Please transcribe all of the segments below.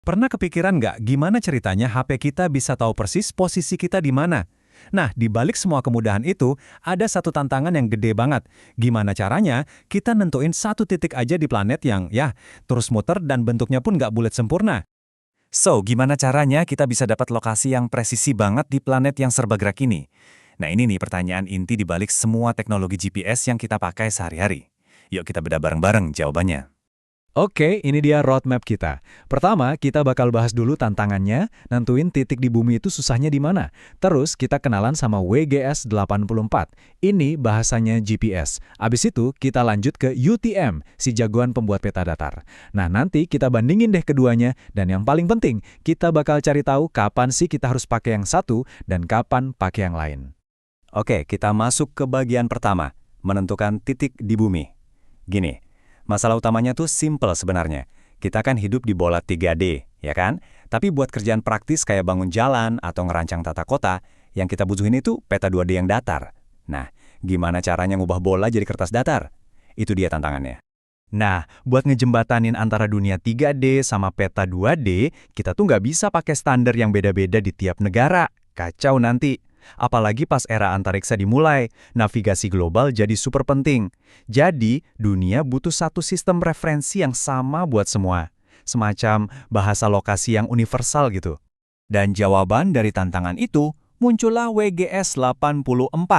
Pernah kepikiran nggak gimana ceritanya HP kita bisa tahu persis posisi kita di mana? Nah, di balik semua kemudahan itu, ada satu tantangan yang gede banget. Gimana caranya kita nentuin satu titik aja di planet yang, terus muter dan bentuknya pun nggak bulat sempurna? So, gimana caranya kita bisa dapat lokasi yang presisi banget di planet yang serba-gerak ini? Nah, ini nih pertanyaan inti di balik semua teknologi GPS yang kita pakai sehari-hari. Yuk kita bedah bareng-bareng jawabannya. Oke, ini dia roadmap kita. Pertama, kita bakal bahas dulu tantangannya, nentuin titik di bumi itu susahnya di mana. Terus, kita kenalan sama WGS-84. Ini bahasanya GPS. Abis itu, kita lanjut ke UTM, si jagoan pembuat peta datar. Nah, nanti kita bandingin deh keduanya, dan yang paling penting, kita bakal cari tahu kapan sih kita harus pakai yang satu, dan kapan pakai yang lain. Oke, kita masuk ke bagian pertama, menentukan titik di bumi. Gini, masalah utamanya tuh simple sebenarnya. Kita kan hidup di bola 3D, ya kan? Tapi buat kerjaan praktis kayak bangun jalan atau ngerancang tata kota, yang kita butuhin itu peta 2D yang datar. Nah, gimana caranya ngubah bola jadi kertas datar? Itu dia tantangannya. Nah, buat ngejembatanin antara dunia 3D sama peta 2D, kita tuh nggak bisa pakai standar yang beda-beda di tiap negara. Kacau nanti. Apalagi pas era antariksa dimulai, navigasi global jadi super penting. Jadi, dunia butuh satu sistem referensi yang sama buat semua. Semacam bahasa lokasi yang universal gitu. Dan jawaban dari tantangan itu muncullah WGS-84,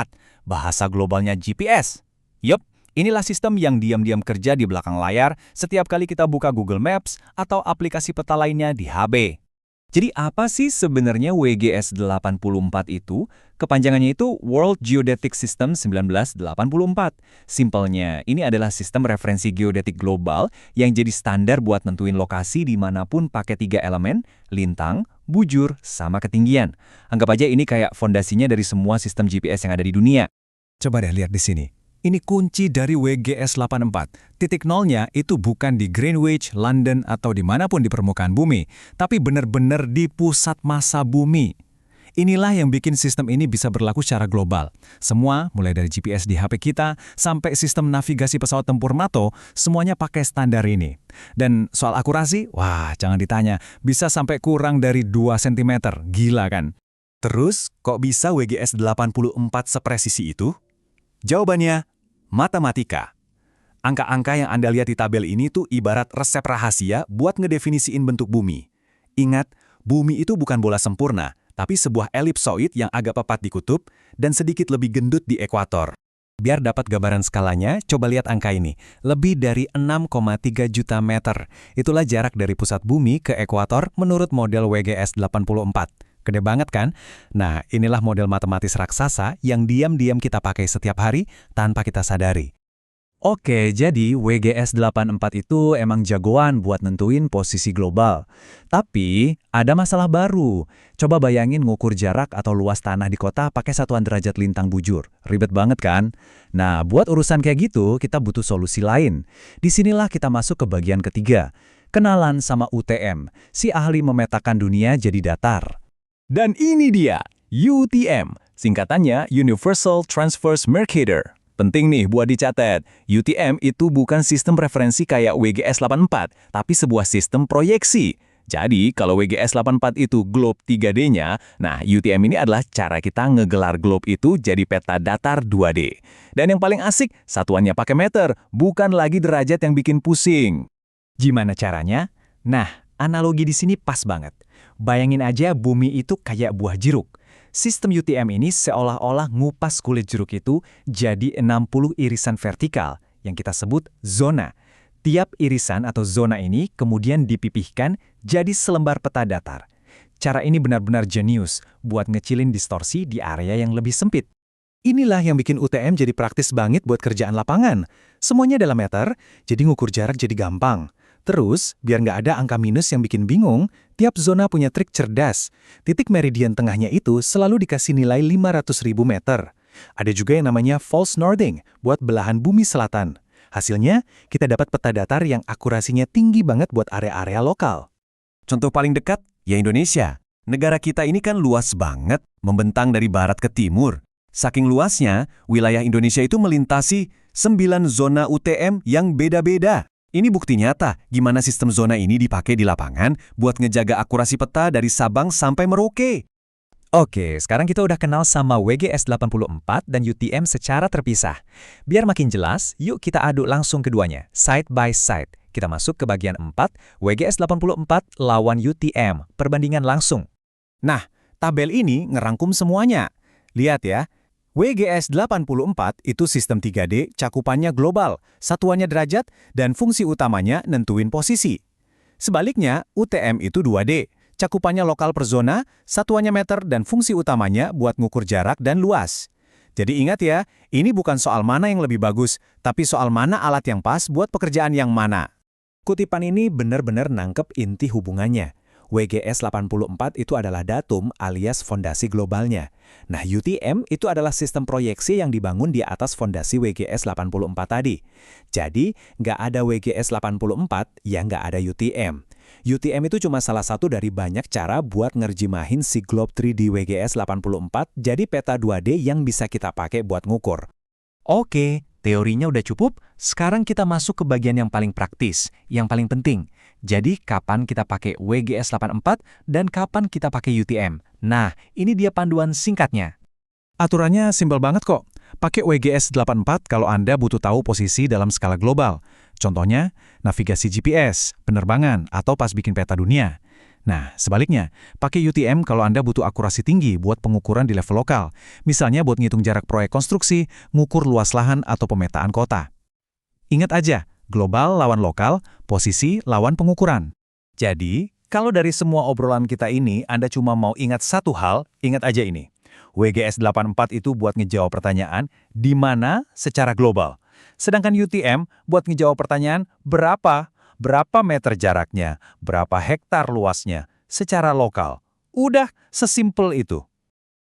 bahasa globalnya GPS. Yup, inilah sistem yang diam-diam kerja di belakang layar setiap kali kita buka Google Maps atau aplikasi peta lainnya di HP. Jadi apa sih sebenarnya WGS-84 itu? Kepanjangannya itu World Geodetic System 1984. Simpelnya, ini adalah sistem referensi geodetik global yang jadi standar buat nentuin lokasi dimanapun pakai 3 elemen, lintang, bujur, sama ketinggian. Anggap aja ini kayak fondasinya dari semua sistem GPS yang ada di dunia. Coba deh lihat di sini. Ini kunci dari WGS-84. Titik nolnya itu bukan di Greenwich, London, atau dimanapun di permukaan bumi, tapi benar-benar di pusat massa bumi. Inilah yang bikin sistem ini bisa berlaku secara global. Semua, mulai dari GPS di HP kita, sampai sistem navigasi pesawat tempur NATO, semuanya pakai standar ini. Dan soal akurasi, wah jangan ditanya, bisa sampai kurang dari 2 cm. Gila kan? Terus, kok bisa WGS-84 sepresisi itu? Jawabannya, matematika. Angka-angka yang Anda lihat di tabel ini tuh ibarat resep rahasia buat ngedefinisiin bentuk bumi. Ingat, bumi itu bukan bola sempurna, tapi sebuah elipsoid yang agak papat di kutub dan sedikit lebih gendut di ekuator. Biar dapat gambaran skalanya, coba lihat angka ini. Lebih dari 6,3 juta meter. Itulah jarak dari pusat bumi ke ekuator menurut model WGS-84. Gede banget kan? Nah, inilah model matematis raksasa yang diam-diam kita pakai setiap hari tanpa kita sadari. Oke, jadi WGS-84 itu emang jagoan buat nentuin posisi global. Tapi, ada masalah baru. Coba bayangin ngukur jarak atau luas tanah di kota pakai satuan derajat lintang bujur. Ribet banget kan? Nah, buat urusan kayak gitu, kita butuh solusi lain. Disinilah kita masuk ke bagian ketiga. Kenalan sama UTM, si ahli memetakan dunia jadi datar. Dan ini dia, UTM, singkatannya Universal Transverse Mercator. Penting nih buat dicatat, UTM itu bukan sistem referensi kayak WGS-84, tapi sebuah sistem proyeksi. Jadi, kalau WGS-84 itu globe 3D-nya, nah UTM ini adalah cara kita ngegelar globe itu jadi peta datar 2D. Dan yang paling asik, satuannya pakai meter, bukan lagi derajat yang bikin pusing. Gimana caranya? Nah, analogi di sini pas banget. Bayangin aja bumi itu kayak buah jeruk. Sistem UTM ini seolah-olah ngupas kulit jeruk itu jadi 60 irisan vertikal yang kita sebut zona. Tiap irisan atau zona ini kemudian dipipihkan jadi selembar peta datar. Cara ini benar-benar jenius buat ngecilin distorsi di area yang lebih sempit. Inilah yang bikin UTM jadi praktis banget buat kerjaan lapangan. Semuanya dalam meter, jadi ngukur jarak jadi gampang. Terus, biar nggak ada angka minus yang bikin bingung, tiap zona punya trik cerdas. Titik meridian tengahnya itu selalu dikasih nilai 500.000 meter. Ada juga yang namanya false northing, buat belahan bumi selatan. Hasilnya, kita dapat peta datar yang akurasinya tinggi banget buat area-area lokal. Contoh paling dekat, ya Indonesia. Negara kita ini kan luas banget, membentang dari barat ke timur. Saking luasnya, wilayah Indonesia itu melintasi 9 zona UTM yang beda-beda. Ini bukti nyata gimana sistem zona ini dipakai di lapangan buat ngejaga akurasi peta dari Sabang sampai Merauke. Oke, sekarang kita udah kenal sama WGS 84 dan UTM secara terpisah. Biar makin jelas, yuk kita aduk langsung keduanya, side by side. Kita masuk ke bagian 4, WGS 84 lawan UTM, perbandingan langsung. Nah, tabel ini ngerangkum semuanya. Lihat ya, WGS 84 itu sistem 3D, cakupannya global, satuannya derajat, dan fungsi utamanya nentuin posisi. Sebaliknya, UTM itu 2D, cakupannya lokal per zona, satuannya meter, dan fungsi utamanya buat ngukur jarak dan luas. Jadi ingat ya, ini bukan soal mana yang lebih bagus, tapi soal mana alat yang pas buat pekerjaan yang mana. Kutipan ini benar-benar nangkep inti hubungannya. WGS 84 itu adalah datum alias fondasi globalnya. Nah, UTM itu adalah sistem proyeksi yang dibangun di atas fondasi WGS 84 tadi. Jadi, nggak ada WGS 84, ya nggak ada UTM. UTM itu cuma salah satu dari banyak cara buat ngerjimahin si globe 3D WGS 84 jadi peta 2D yang bisa kita pakai buat ngukur. Oke, teorinya udah cukup, sekarang kita masuk ke bagian yang paling praktis, yang paling penting. Jadi, kapan kita pakai WGS 84 dan kapan kita pakai UTM? Nah, ini dia panduan singkatnya. Aturannya simpel banget kok. Pakai WGS 84 kalau Anda butuh tahu posisi dalam skala global. Contohnya, navigasi GPS, penerbangan, atau pas bikin peta dunia. Nah, sebaliknya, pakai UTM kalau Anda butuh akurasi tinggi buat pengukuran di level lokal. Misalnya buat ngitung jarak proyek konstruksi, ngukur luas lahan, atau pemetaan kota. Ingat aja, global lawan lokal, posisi lawan pengukuran. Jadi, kalau dari semua obrolan kita ini Anda cuma mau ingat satu hal, ingat aja ini. WGS 84 itu buat ngejawab pertanyaan di mana secara global. Sedangkan UTM buat ngejawab pertanyaan berapa meter jaraknya, berapa hektar luasnya secara lokal. Udah sesimpel itu.